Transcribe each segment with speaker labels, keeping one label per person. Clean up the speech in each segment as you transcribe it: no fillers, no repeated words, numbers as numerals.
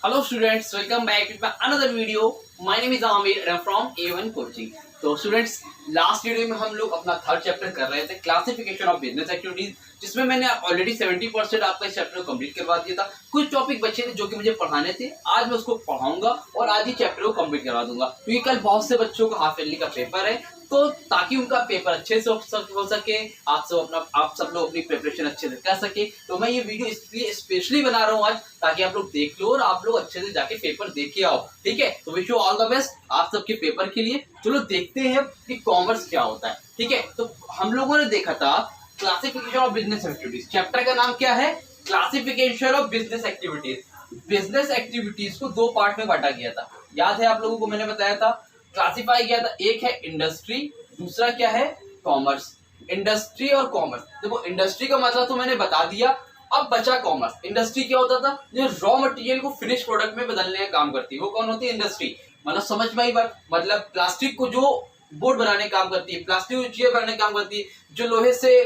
Speaker 1: Hello students, welcome back with my another video. My name is Amir and I'm from A1 Coaching. तो students last video में हम लोग अपना third chapter कर रहे थे क्लासिफिकेशन ऑफ बिजनेस एक्टिविटीज, जिसमें मैंने ऑलरेडी 70% आपका इस चैप्टर को कंप्लीट करवा दिया था। कुछ टॉपिक बचे थे जो कि मुझे पढ़ाने थे, आज मैं उसको पढ़ाऊंगा और आज ही चैप्टर को कंप्लीट करवा दूंगा, क्योंकि कल बहुत से बच्चों का हाफ ईयरली का पेपर है, तो ताकि उनका पेपर अच्छे से हो सके, आप सब लोग अपनी प्रिपरेशन अच्छे से कर सके। तो मैं ये वीडियो इसलिए स्पेशली बना रहा हूँ आज, ताकि आप लोग देख लो और आप लोग अच्छे से जाके पेपर देख के आओ। ठीक है, तो wish you all the best आप सबके पेपर के लिए। चलो देखते हैं कि कॉमर्स क्या होता है। ठीक है, तो हम लोगों ने देखा था classification of business activities. Chapter का नाम क्या है? Classification of business activities. Business activities को दो पार्ट में बांटा गया था, याद है आप लोगों को? मैंने बताया था, क्लासिफाई किया था। एक है इंडस्ट्री, दूसरा क्या है? कॉमर्स। इंडस्ट्री और कॉमर्स। देखो इंडस्ट्री का मतलब तो मैंने बता दिया, अब बचा कॉमर्स। इंडस्ट्री क्या होता था? जो रॉ मटेरियल को फिनिश प्रोडक्ट में बदलने का काम करती है, वो कौन होती है? इंडस्ट्री। मतलब समझ में आई बात? मतलब प्लास्टिक को जो बोर्ड बनाने का काम करती है, प्लास्टिक को चेयर बनाने का काम करती है, जो लोहे से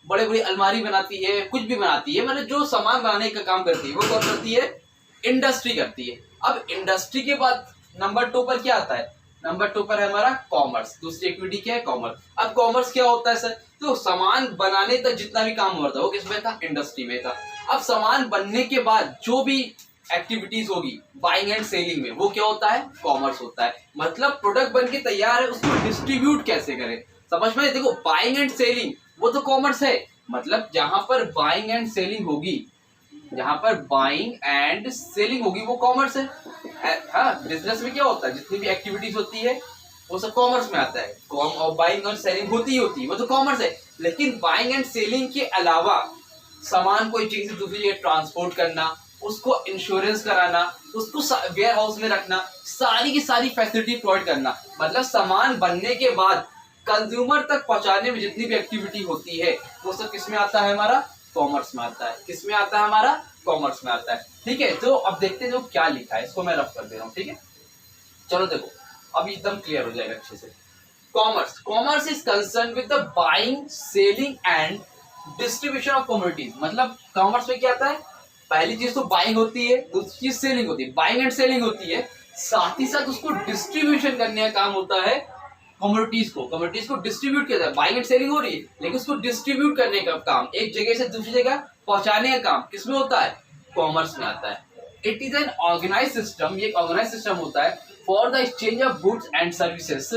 Speaker 1: बड़े बड़ी अलमारी बनाती है, कुछ भी बनाती है, मतलब जो सामान बनाने का काम करती है, वो कौन करती है? इंडस्ट्री करती है। अब इंडस्ट्री के बाद नंबर 2 पर क्या आता है? नंबर 2 पर है हमारा कॉमर्स। दूसरी एक्टिविटी क्या है? कॉमर्स। अब कॉमर्स क्या होता है सर? तो सामान बनाने तक जितना भी काम होता है वो किसमें था? इंडस्ट्री में था। अब सामान बनने के बाद जो भी एक्टिविटीज होगी बाइंग एंड सेलिंग में, वो क्या होता है? कॉमर्स होता है। मतलब प्रोडक्ट बन के तैयार है, उसको डिस्ट्रीब्यूट कैसे करें, समझ में? देखो बाइंग एंड सेलिंग वो तो कॉमर्स है। मतलब जहां पर बाइंग एंड सेलिंग होगी, जहां पर बाइंग एंड सेलिंग होगी वो कॉमर्स है। हाँ, बिजनेस में क्या होता है? जितनी भी एक्टिविटीज होती है वो सब कॉमर्स में आता है। और बाइंग और सेलिंग होती है, वो तो कॉमर्स है। लेकिन बाइंग एंड सेलिंग के अलावा सामान को एक जगह से दूसरी जगह ट्रांसपोर्ट करना, उसको इंश्योरेंस कराना, उसको वेयर हाउस में रखना, सारी की सारी फैसिलिटी प्रोवाइड करना, मतलब सामान बनने के बाद कंज्यूमर तक पहुंचाने में जितनी भी एक्टिविटी होती है वो सब किसमें आता है? हमारा कॉमर्स में आता है। किसमें आता है? हमारा कॉमर्स में आता है। ठीक है, तो अब देखते हैं जो क्या लिखा है, इसको मैं रफ कर दे रहा हूँ। ठीक है, चलो देखो अब एकदम क्लियर हो जाएगा अच्छे से। Commerce, commerce is concern with the buying, selling and distribution of commodities. मतलब कॉमर्स में क्या आता है? पहली चीज तो बाइंग होती है, दूसरी चीज सेलिंग होती है। बाइंग एंड सेलिंग होती है, साथ ही साथ उसको डिस्ट्रीब्यूशन करने का काम होता है। कमोडिटीज को डिस्ट्रीब्यूट किया जाता है। बाइंग एंड सेलिंग हो रही है, लेकिन उसको डिस्ट्रीब्यूट करने का काम, एक जगह से दूसरी जगह पहुंचाने का काम किसमें होता है? कॉमर्स में आता है। It is an organise system, ये ऑर्गेनाइज सिस्टम होता है for the exchange of goods and services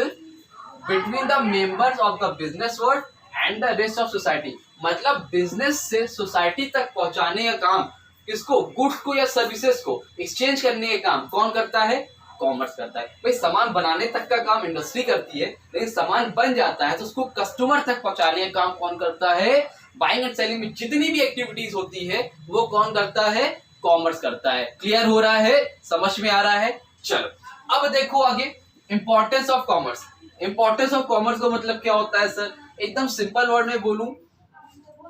Speaker 1: between the members of the business world and the rest of society. मतलब बिजनेस से सोसाइटी तक पहुंचाने का काम किसको? गुड्स को या सर्विसेज को एक्सचेंज करने का काम कौन करता है? कॉमर्स करता है। भाई सामान बनाने तक का काम इंडस्ट्री करती है, लेकिन सामान बन जाता है तो उसको कस्टमर तक पहुंचाने का काम कौन करता है? बाइंग एंड सेलिंग में जितनी भी एक्टिविटीज होती है वो कौन करता है? कॉमर्स करता है। क्लियर हो रहा है? समझ में आ रहा है? चलो अब देखो आगे, importance of commerce. Importance of commerce का मतलब क्या होता है सर? एकदम सिंपल वर्ड में बोलूं,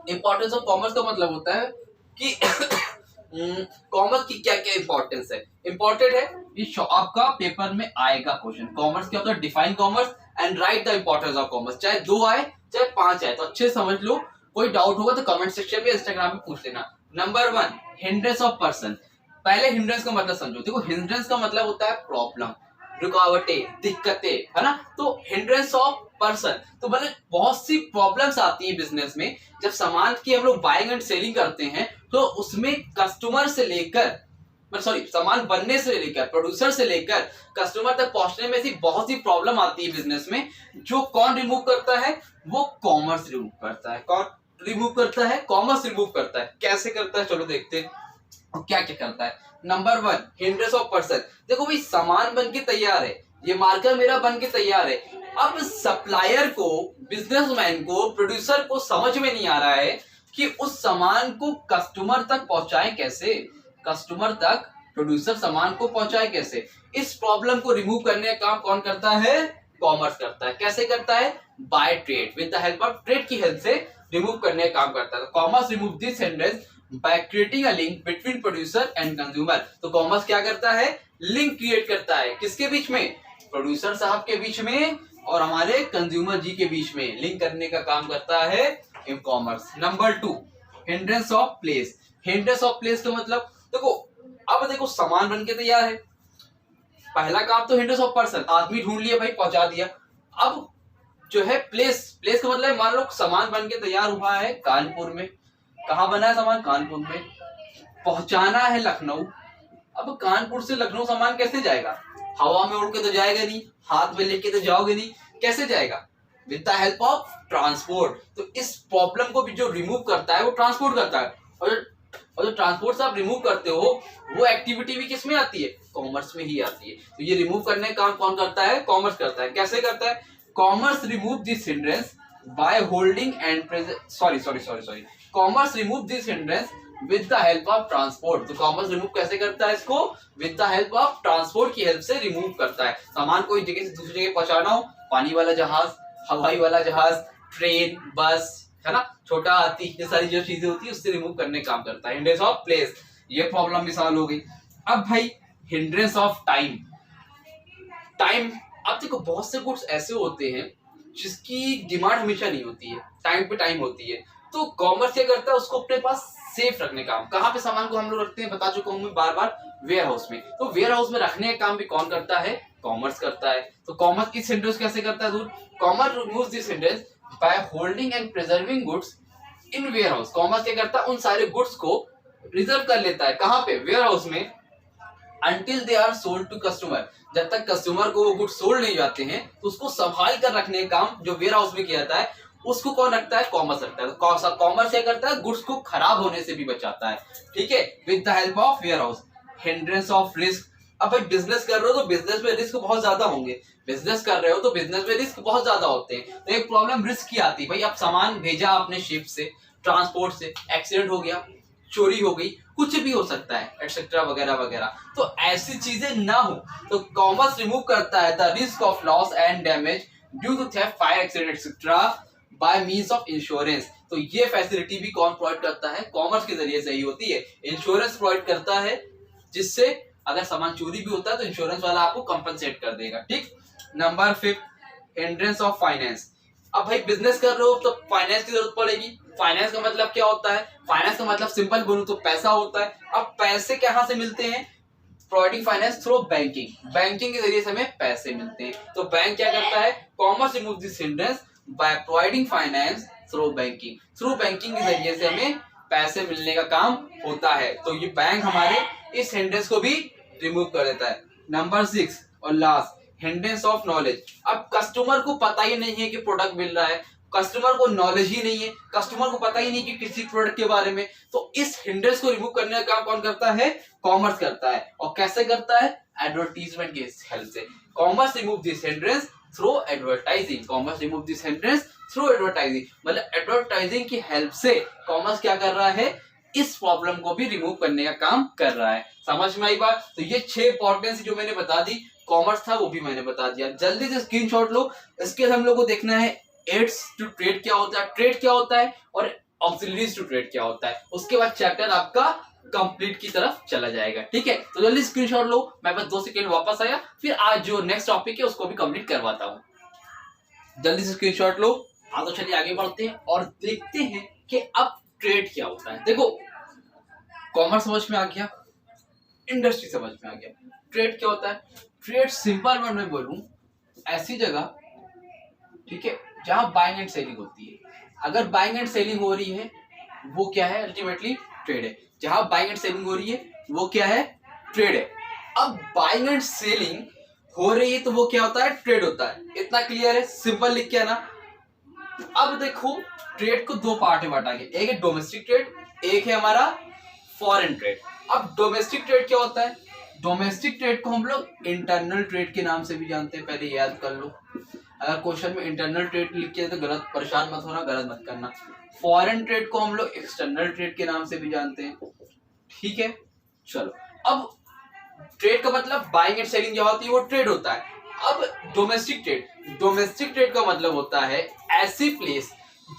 Speaker 1: इंपॉर्टेंस ऑफ कॉमर्स का मतलब होता है कि कॉमर्स की क्या क्या इंपॉर्टेंस है। इंपॉर्टेंट है, ये आपका पेपर में आएगा क्वेश्चन। कॉमर्स क्या होता है? Define commerce and right the importance of commerce. चाहे 2 आए चाहे 5 आए, तो अच्छे समझ लो। कोई डाउट होगा तो कमेंट सेक्शन में, इंस्टाग्राम पे पूछ लेना। Number 1, hindrance of person. पहले हिंड्रेंस का मतलब समझो। देखो हिंड्रेंस का मतलब होता है प्रॉब्लम, रुकावटें, दिक्कतें, है ना? तो हिंड्रेंस ऑफ पर्सन, तो मतलब बहुत सी प्रॉब्लम्स आती है बिजनेस में। जब सामान की हम लोग बाइंग एंड सेलिंग करते हैं तो उसमें कस्टमर से लेकर, सामान बनने से लेकर, प्रोड्यूसर से लेकर कस्टमर तक पहुंचने में ऐसी बहुत सी प्रॉब्लम आती है बिजनेस में, जो कौन रिमूव करता है? वो कॉमर्स रिमूव करता है। कौन रिमूव करता है? कॉमर्स रिमूव करता है। कैसे करता है चलो देखते हैं क्या क्या करता है। Number 1, hindrance of person. देखो भाई सामान बन के तैयार है, ये मार्कर मेरा बन के तैयार है। अब सप्लायर को, बिजनेसमैन को, प्रोड्यूसर को समझ में नहीं आ रहा है कि उस सामान को कस्टमर तक पहुंचाए कैसे, कस्टमर तक प्रोड्यूसर सामान को पहुंचाए कैसे। इस प्रॉब्लम को रिमूव करने का काम कौन करता है? कॉमर्स करता है। कैसे करता है? By trade, with the help of trade की हेल्प से रिमूव करने का काम करता है। Commerce remove this hindrance by creating a link between producer and consumer. तो कॉमर्स क्या करता है? लिंक क्रिएट करता है। किसके बीच में? प्रोड्यूसर साहब के बीच में और हमारे कंज्यूमर जी के बीच में लिंक करने का काम करता है in commerce. Number 2, hindrance of place. Hindrance of place का मतलब देखो अब देखो सामान बन के तैयार है, पहला काम तो हिंड्रेंस ऑफ पर्सन, आदमी ढूंढ लिया भाई, पहुंचा दिया। अब जो है प्लेस, प्लेस का मतलब मान लो सामान बन के तैयार हुआ है कानपुर में, कहाँ बना है सामान? कानपुर में, पहुंचाना है लखनऊ। अब कानपुर से लखनऊ सामान कैसे जाएगा? हवा में उड़ के तो जाएगा नहीं, हाथ में लेके तो जाओगे नहीं, कैसे जाएगा? With the help of transport. तो इस प्रॉब्लम को भी जो रिमूव करता है वो ट्रांसपोर्ट करता है, और जो ट्रांसपोर्ट से आप रिमूव करते हो वो एक्टिविटी भी किस में आती है? कॉमर्स में ही आती है। तो ये रिमूव करने का काम कौन करता है? कॉमर्स करता है। कैसे करता है? Commerce remove this hindrance by holding and sorry commerce remove this hindrance with the help of transport. तो कॉमर्स रिमूव कैसे करता है इसको? With the help of transport की हेल्प से रिमूव करता है। सामान को एक जगह से दूसरी जगह पहुंचाना हो, पानी वाला जहाज, हवाई वाला जहाज, ट्रेन, बस, है ना, छोटा हाथी, ये सारी जो चीजें होती है उससे रिमूव करने का काम करता है। हिंड्रेंस ऑफ प्लेस, ये प्रॉब्लम भी सॉल्व हो गई। अब भाई हिंड्रेंस ऑफ टाइम, टाइम, अब देखो बहुत से गुड्स ऐसे होते हैं जिसकी डिमांड हमेशा नहीं होती है, टाइम पे टाइम होती है। तो कॉमर्स क्या करता है? उसको अपने पास सेफ रखने का काम। कहाँ पे सामान को हम लोग रखते हैं बता चुका हूँ मैं बार बार, वेयर हाउस में। तो वेयर हाउस में रखने का काम भी कौन करता है? कॉमर्स करता है। तो कॉमर्स इस हिंड्रेंस कैसे करता है दूर? Commerce removes this hindrance by holding and preserving goods in warehouse. कॉमर्स क्या करता है? उन सारे गुड्स को रिजर्व कर लेता है, कहाँ पे? वेयर हाउस में, until they are sold to customer। जब तक कस्टमर को वो गुड सोल्ड नहीं जाते हैं तो उसको संभाल कर रखने का काम जो वेयर हाउस में किया जाता है उसको कौन रखता है? कॉमर्स रखता है। तो कॉमर्स क्या करता है? गुड्स को खराब होने से भी बचाता है, ठीक है, with the help of warehouse. Hindrance of risk, अब भाई बिजनेस कर रहे हो तो बिजनेस में रिस्क बहुत ज्यादा होंगे, बिजनेस कर रहे हो तो बिजनेस में रिस्क बहुत ज्यादा होते हैं। तो एक प्रॉब्लम रिस्क की आती है भाई, अब सामान भेजा आपने शिप से, ट्रांसपोर्ट से, एक्सीडेंट हो गया, चोरी हो गई, कुछ भी हो सकता है, एटसेट्रा वगैरह वगैरह। तो ऐसी चीजें ना हो तो कॉमर्स रिमूव करता है the risk of loss and damage due to theft, fire, accident etcetera by means of insurance. तो ये फैसिलिटी भी कौन प्रोवाइड करता है? कॉमर्स के जरिए से ही होती है। इंश्योरेंस प्रोवाइड करता है जिससे अगर सामान चोरी भी होता है तो इंश्योरेंस वाला आपको कंपनसेट कर देगा, ठीक। Number 5, hindrance of finance. अब भाई बिजनेस कर रहे हो तो फाइनेंस की जरूरत पड़ेगी। फाइनेंस का मतलब क्या होता है? फाइनेंस का मतलब सिंपल बोलूं तो पैसा होता है। अब पैसे कहाँ से मिलते हैं? Providing finance through banking, banking के जरिए से हमें पैसे मिलते हैं। तो बैंक क्या करता है? Commerce remove this hindrance by providing finance through banking. Through banking के जरिए से हमें पैसे मिलने का काम होता है। तो ये बैंक हमारे इस हिंड्रेंस को भी रिमूव कर देता है। नंबर 6 और लास्ट, हिंड्रेंस ऑफ नॉलेज। अब कस्टमर को पता ही नहीं है कि प्रोडक्ट मिल रहा है, कस्टमर को नॉलेज ही नहीं है, कस्टमर को पता ही नहीं कि किसी प्रोडक्ट के बारे में, तो इस हिंड्रेंस को रिमूव करने का काम कौन करता है? कॉमर्स करता है। और कैसे करता है? एडवर्टीजमेंट की हेल्प से। Commerce remove this hindrance through advertising. Commerce remove this hindrance through advertising, मतलब एडवर्टाइजिंग की हेल्प से कॉमर्स क्या कर रहा है? इस प्रॉब्लम को भी रिमूव करने का काम कर रहा है। समझ में आई बात? तो ये 6 इंपॉर्टेंस जो मैंने बता दी, कॉमर्स था वो भी मैंने बता दिया। जल्दी से स्क्रीनशॉट लो। इसके हम लोग को देखना है एड्स टू ट्रेड क्या होता है, ट्रेड क्या होता है, और ऑक्सिलरीज टू ट्रेड क्या होता है। उसके बाद चैप्टर आपका कंप्लीट की तरफ चला जाएगा, ठीक है। तो जल्दी स्क्रीनशॉट लो। मैं बस 2 सेकंड वापस आया, फिर आज जो नेक्स्ट टॉपिक है उसको भी कंप्लीट करवाता हूँ। जल्दी से स्क्रीनशॉट लो। हाँ तो चलिए आगे बढ़ते हैं और देखते हैं कि अब ट्रेड क्या होता है। देखो कॉमर्स समझ में आ गया, इंडस्ट्री समझ में आ गया, ट्रेड क्या होता है? ट्रेड सिंपल वर्ड में बोलूं, ऐसी जगह, ठीक है, जहां बाइंग एंड सेलिंग होती है। अगर बाइंग एंड सेलिंग हो रही है वो क्या है? अल्टीमेटली ट्रेड है। जहां बाइंग एंड सेलिंग हो रही है वो क्या है? ट्रेड है। अब बाइंग एंड सेलिंग हो रही है तो वो क्या होता है? ट्रेड होता है। इतना क्लियर है? सिंपल लिख के ना। अब देखो ट्रेड को 2 पार्ट में बांटा गया, एक है डोमेस्टिक ट्रेड, एक है हमारा फॉरेन ट्रेड। अब डोमेस्टिक ट्रेड क्या होता है? डोमेस्टिक ट्रेड को हम लोग इंटरनल ट्रेड के नाम से भी जानते हैं, पहले याद कर लो। अगर क्वेश्चन में इंटरनल ट्रेड लिख के तो गलत, परेशान मत होना, गलत मत करना। फॉरेन ट्रेड को हम लोग एक्सटर्नल ट्रेड के नाम से भी जानते हैं, ठीक है। चलो अब ट्रेड का मतलब बाइंग एंड सेलिंग जो होती है वो ट्रेड होता है। अब डोमेस्टिक ट्रेड, डोमेस्टिक ट्रेड का मतलब होता है ऐसी प्लेस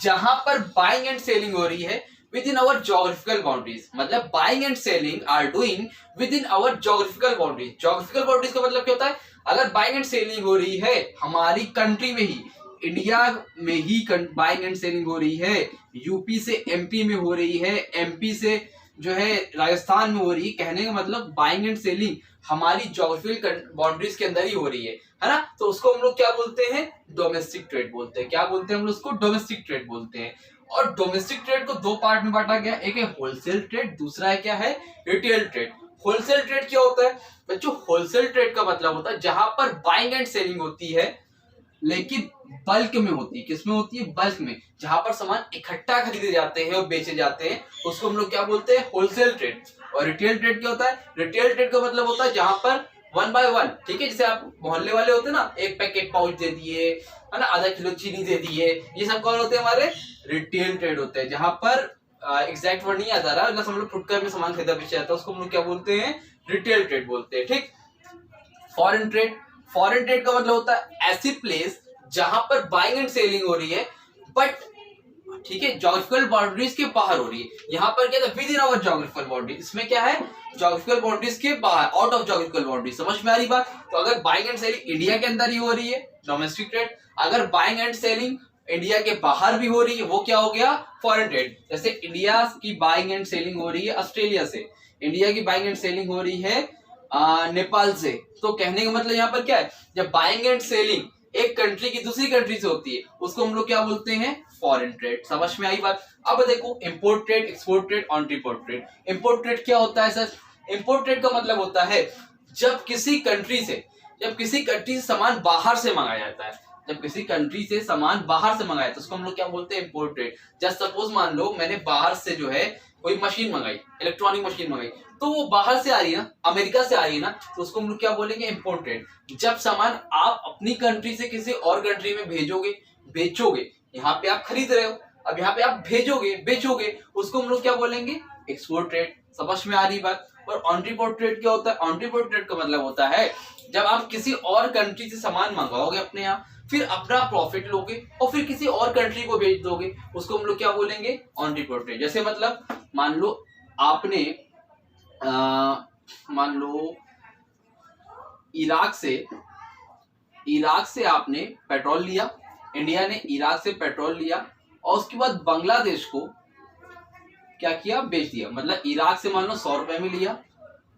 Speaker 1: जहां पर बाइंग एंड सेलिंग हो रही है within our geographical boundaries, मतलब buying and selling are doing within our geographical boundaries। geographical boundaries का मतलब क्या होता है? अगर buying and selling हो रही है हमारी कंट्री में ही, इंडिया में ही बाइंग एंड सेलिंग हो रही है, यूपी से एमपी में हो रही है, एमपी से जो है राजस्थान में हो रही है, कहने का मतलब बाइंग एंड सेलिंग हमारी ज्योग्राफिकल बाउंड्रीज के अंदर ही हो रही है ना, तो उसको हम लोग क्या बोलते हैं, डोमेस्टिक ट्रेड बोलते हैं। क्या बोलते हैं हम लोग उसको, डोमेस्टिक ट्रेड बोलते हैं। और डोमेस्टिक ट्रेड को दो पार्ट में बांटा गया, एक है होलसेल ट्रेड, दूसरा है क्या है, रिटेल ट्रेड। होलसेल ट्रेड क्या होता है बच्चों, होलसेल ट्रेड का मतलब होता है जहां पर बाइंग एंड सेलिंग होती है लेकिन बल्क में होती है। किसमें होती है, बल्क में, जहां पर सामान इकट्ठा खरीदे जाते हैं और बेचे जाते हैं, उसको हम लोग क्या बोलते हैं, होलसेल ट्रेड। और रिटेल ट्रेड क्या होता है, रिटेल ट्रेड का मतलब होता है जहां पर 1 बाय 1, ठीक है, जैसे आप मोहल्ले वाले होते हैं ना, एक पैकेट पाउच दे दिए, है ना, आधा किलो चीनी दे दिए, ये सब कौन होते हैं, हमारे रिटेल ट्रेड होते हैं। जहां पर एग्जैक्ट वर्ड नहीं याद आ रहा, मतलब हम लोग फुटकर में सामान खरीदा बेचा जाता है, उसको हम लोग क्या बोलते हैं, रिटेल ट्रेड बोलते हैं। ठीक। फॉरेन ट्रेड, फॉरेन ट्रेड का मतलब होता है ऐसी प्लेस जहां पर बाइंग एंड सेलिंग हो रही है बट, ठीक है, ज्योग्राफिकल बाउंड्रीज के बाहर हो रही है। यहाँ पर क्या था, within our geographical boundary, इसमें क्या है, ज्योग्राफिकल बाउंड्रीज के बाहर, आउट ऑफ ज्योग्राफिकल बाउंड्री। समझ में आ रही बात। तो अगर बाइंग एंड सेलिंग इंडिया के अंदर ही हो रही है, डोमेस्टिक ट्रेड। अगर बाइंग एंड सेलिंग इंडिया के बाहर भी हो रही है, वो क्या हो गया, फॉरेन ट्रेड। जैसे इंडिया की बाइंग एंड सेलिंग हो रही है ऑस्ट्रेलिया से, इंडिया की बाइंग एंड सेलिंग हो रही है नेपाल से, तो कहने का मतलब यहाँ पर क्या है, जब बाइंग एंड सेलिंग एक कंट्री की दूसरी कंट्री से होती है, उसको हम लोग क्या बोलते हैं, फॉरेन ट्रेड। समझ में आई बात। अब देखो, import trade, export trade, on-transport trade. Import trade क्या होता है सर, इंपोर्ट ट्रेड का मतलब होता है जब किसी कंट्री से सामान बाहर से मंगाया जाता है, जब किसी कंट्री से सामान बाहर से मंगाया तो उसको हम लोग क्या बोलते हैं, इंपोर्ट ट्रेड। जस्ट सपोज मान लो मैंने बाहर से जो है कोई मशीन मंगाई, इलेक्ट्रॉनिक मशीन मंगाई, तो वो बाहर से आ रही है ना, अमेरिका से आ रही है ना, तो उसको हम लोग क्या बोलेंगे, इंपोर्ट ट्रेड। जब सामान आप अपनी कंट्री से किसी और कंट्री में भेजोगे, बेचोगे, यहाँ पे आप खरीद रहे हो, अब यहाँ पे आप भेजोगे, बेचोगे, उसको हम लोग क्या बोलेंगे, एक्सपोर्ट ट्रेड। समझ में आ रही बात। और ऑन-ट्रांसपोर्ट ट्रेड क्या होता है, ऑन-ट्रांसपोर्ट ट्रेड का मतलब होता है जब आप किसी और कंट्री से सामान मंगवाओगे अपने यहाँ, फिर अपना प्रॉफिट लोगे और फिर किसी और कंट्री को बेच दोगे, उसको हम लोग क्या बोलेंगे, ऑन-ट्रांसपोर्ट ट्रेड। जैसे मतलब मान लो आपने मान लो इराक से आपने पेट्रोल लिया, इंडिया ने इराक से पेट्रोल लिया और उसके बाद बांग्लादेश को क्या किया, बेच दिया। मतलब इराक से मान लो 100 रुपए में लिया,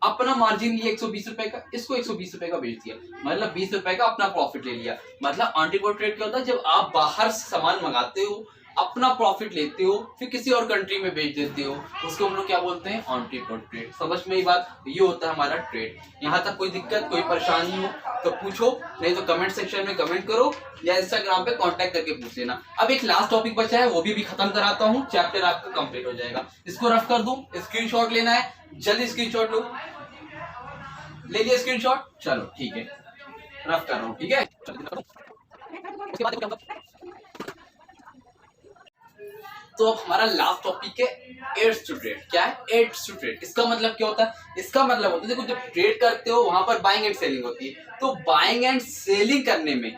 Speaker 1: अपना मार्जिन लिया 120 रुपए का, इसको 120 रुपए का बेच दिया, मतलब 20 रुपए का अपना प्रॉफिट ले लिया। मतलब ऑन-ट्रांसपोर्ट ट्रेड क्या होता है, जब आप बाहर से सामान मंगाते हो, अपना प्रॉफिट लेते हो, फिर किसी और कंट्री में बेच देते हो, उसको हम लोग क्या बोलते हैं, ऑन-ट्रांसपोर्ट ट्रेड। समझ में ये बात। ये होता है हमारा ट्रेड। यहाँ तक कोई दिक्कत, कोई परेशानी हो तो पूछो, नहीं तो कमेंट सेक्शन में कमेंट करो या इंस्टाग्राम पे कांटेक्ट करके पूछ लेना। अब एक लास्ट टॉपिक बचा है, वो भी खत्म कराता हूँ, चैप्टर आपका कंप्लीट हो जाएगा। इसको रफ कर दूं, स्क्रीनशॉट लेना है, जल्दी स्क्रीनशॉट लो, ले लिया स्क्रीनशॉट, चलो ठीक है, रफ कर रहा हूँ, ठीक है। उसके बाद तो अब हमारा लास्ट टॉपिक है एड्स टू ट्रेड। क्या है, एड्स टू ट्रेड। इसका मतलब क्या होता है, इसका मतलब होता है देखो, जब ट्रेड करते हो वहां पर बाइंग एंड सेलिंग होती है, तो बाइंग एंड सेलिंग करने में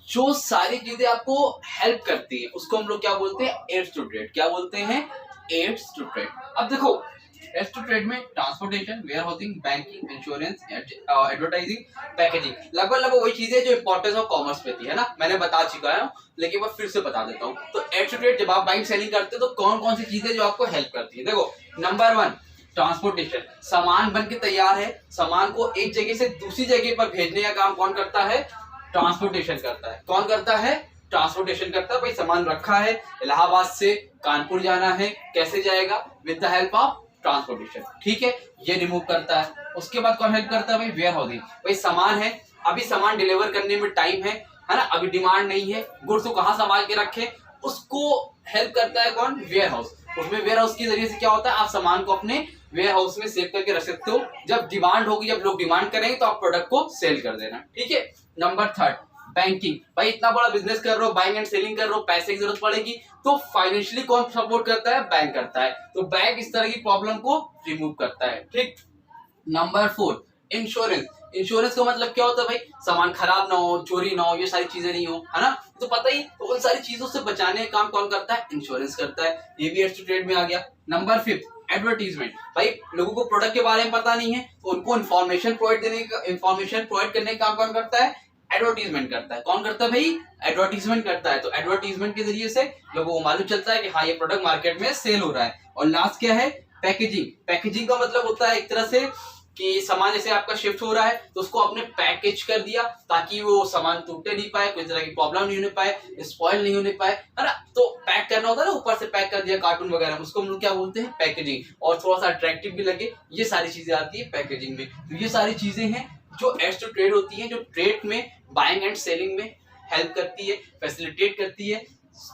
Speaker 1: जो सारी चीजें आपको हेल्प करती है, उसको हम लोग क्या बोलते हैं, एड्स टू ट्रेड। क्या बोलते हैं, एड्स टू ट्रेड। अब देखो, एड्स टू ट्रेड में transportation, warehousing, banking, insurance, advertising, packaging, लगभग वही चीजें जो इंपॉर्टेंस ऑफ कॉमर्स पे थी, है ना, मैंने बता चुका हूँ, लेकिन मैं फिर से बता देता हूँ। तो एड्स टू ट्रेड जब आप बाइंग सेलिंग करते हो तो कौन कौन सी चीजें जो आपको हेल्प करती है, देखो, नंबर 1 ट्रांसपोर्टेशन, सामान बन के तैयार है, सामान को एक जगह से दूसरी जगह पर भेजने का काम कौन करता है, ट्रांसपोर्टेशन करता है। कौन करता है, ट्रांसपोर्टेशन करता है। भाई सामान रखा है, इलाहाबाद से कानपुर जाना है, कैसे जाएगा, with the help of transportation, ठीक है, ये रिमूव करता है। उसके बाद कौन हेल्प करता है, भाई वेयर हाउसिंग। भाई सामान है, अभी सामान डिलीवर करने में टाइम है ना, अभी डिमांड नहीं है, गुड्स को कहाँ संभाल के रखे, उसको हेल्प करता है कौन, वेयर हाउस। उसमें वेयर हाउस के जरिए से क्या होता है, आप सामान को अपने वेयर हाउस में सेव करके रख सकते हो, जब डिमांड होगी, जब लोग डिमांड करेंगे तो आप प्रोडक्ट को सेल कर देना, ठीक है। Number 3 banking. भाई इतना बड़ा बिजनेस कर रहे हो, बाइंग एंड सेलिंग कर रहे हो, पैसे की जरूरत पड़ेगी, तो फाइनेंशियली कौन सपोर्ट करता है, बैंक करता है। तो बैंक इस तरह की प्रॉब्लम को रिमूव करता है, ठीक। Number 4 insurance. इंश्योरेंस का मतलब क्या होता है, भाई सामान खराब ना हो, चोरी ना हो, ये सारी चीजें नहीं हो, है ना, तो पता ही, तो उन सारी चीजों से बचाने का काम कौन करता है, इंश्योरेंस करता है। ये भी एड्स टू ट्रेड में आ गया। Number 5 advertisement. भाई लोगों को प्रोडक्ट के बारे में पता नहीं है, तो उनको इन्फॉर्मेशन प्रोवाइड करने का काम कौन करता है, एडवर्टीजमेंट करता है। कौन करता है भाई, एडवर्टीजमेंट करता है। तो एडवर्टीजमेंट के जरिए से लोगों को मालूम चलता है कि हाँ ये प्रोडक्ट मार्केट में सेल हो रहा है। और लास्ट क्या है, पैकेजिंग, पैकेजिंग का मतलब होता है एक तरह से कि सामान जैसे आपका शिफ्ट हो रहा है तो उसको आपने पैकेज कर दिया ताकि वो सामान टूटे नहीं पाए, कोई तरह की प्रॉब्लम नहीं होने पाए, स्पॉइल नहीं होने पाए, है ना। तो पैक करना होता है ना, ऊपर से पैक कर दिया कार्टून वगैरह, उसको हम लोग क्या बोलते हैं, पैकेजिंग। और थोड़ा सा अट्रैक्टिव भी लगे, ये सारी चीजें आती है पैकेजिंग में। तो ये सारी चीजें हैं जो एड्स टू ट्रेड होती हैं, जो ट्रेड में बाइंग एंड सेलिंग में हेल्प करती है, फैसिलिटेट करती है,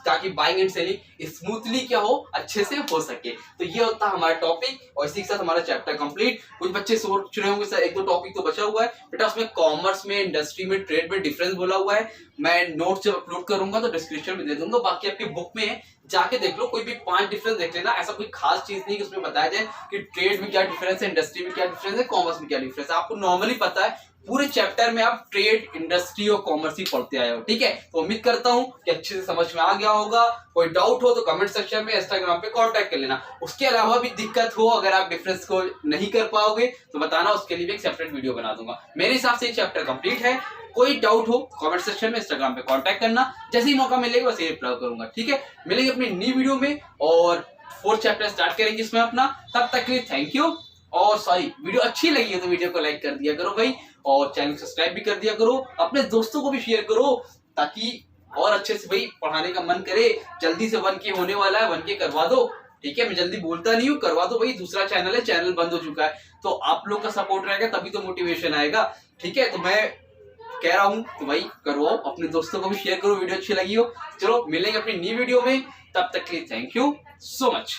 Speaker 1: ताकि बाइंग एंड सेलिंग स्मूथली क्या हो, अच्छे से हो सके। तो ये होता है हमारा टॉपिक, और इसी के साथ हमारा चैप्टर कंप्लीट। कुछ बच्चे सोच रहे होंगे सर एक दो टॉपिक तो बचा हुआ है बेटा, उसमें कॉमर्स में, इंडस्ट्री में, ट्रेड में डिफरेंस बोला हुआ है। मैं नोट जब अपलोड करूंगा तो डिस्क्रिप्शन में दे दूंगा, बाकी आपकी बुक में है, जाके देख लो, कोई भी 5 डिफरेंस देख लेना। ऐसा कोई खास चीज नहीं कि उसमें बताया जाए कि ट्रेड में क्या डिफरेंस है, इंडस्ट्री में क्या डिफरेंस है, कॉमर्स में क्या डिफरेंस है। आपको नॉर्मली पता है, पूरे चैप्टर में आप ट्रेड, इंडस्ट्री और कॉमर्स ही पढ़ते आए हो, ठीक है। तो उम्मीद करता हूं कि अच्छे से समझ में आ गया होगा। कोई डाउट हो तो कमेंट सेक्शन में, इंस्टाग्राम पे कांटेक्ट कर लेना। उसके अलावा भी दिक्कत हो, अगर आप डिफरेंस को नहीं कर पाओगे तो बताना, उसके लिए भी एक सेपरेट वीडियो बना दूंगा। मेरे हिसाब से चैप्टर कंप्लीट है। कोई डाउट हो कमेंट सेक्शन में, इंस्टाग्राम पे कांटेक्ट करना, जैसे ही मौका मिलेगा वैसे ही रिप्लाई करूंगा, ठीक है। मिलेंगे अपनी नई वीडियो में और 4th चैप्टर स्टार्ट करेंगे इसमें अपना। तब तक के लिए थैंक यू। और सॉरी, वीडियो अच्छी लगी है तो वीडियो को लाइक कर दिया करो भाई, और चैनल को सब्सक्राइब भी कर दिया करो, अपने दोस्तों को भी शेयर करो, ताकि और अच्छे से भाई पढ़ाने का मन करे। जल्दी से 1K होने वाला है, 1K करवा दो, ठीक है। मैं जल्दी बोलता नहीं हूँ, करवा दो भाई। दूसरा चैनल है, चैनल बंद हो चुका है, तो आप लोग का सपोर्ट रहेगा तभी तो मोटिवेशन आएगा, ठीक है। तो मैं कह रहा हूँ तो भाई करवाओ, अपने दोस्तों को भी शेयर करो, वीडियो अच्छी लगी हो। चलो मिलेंगे अपनी नई वीडियो में, तब तक के लिए थैंक यू सो मच।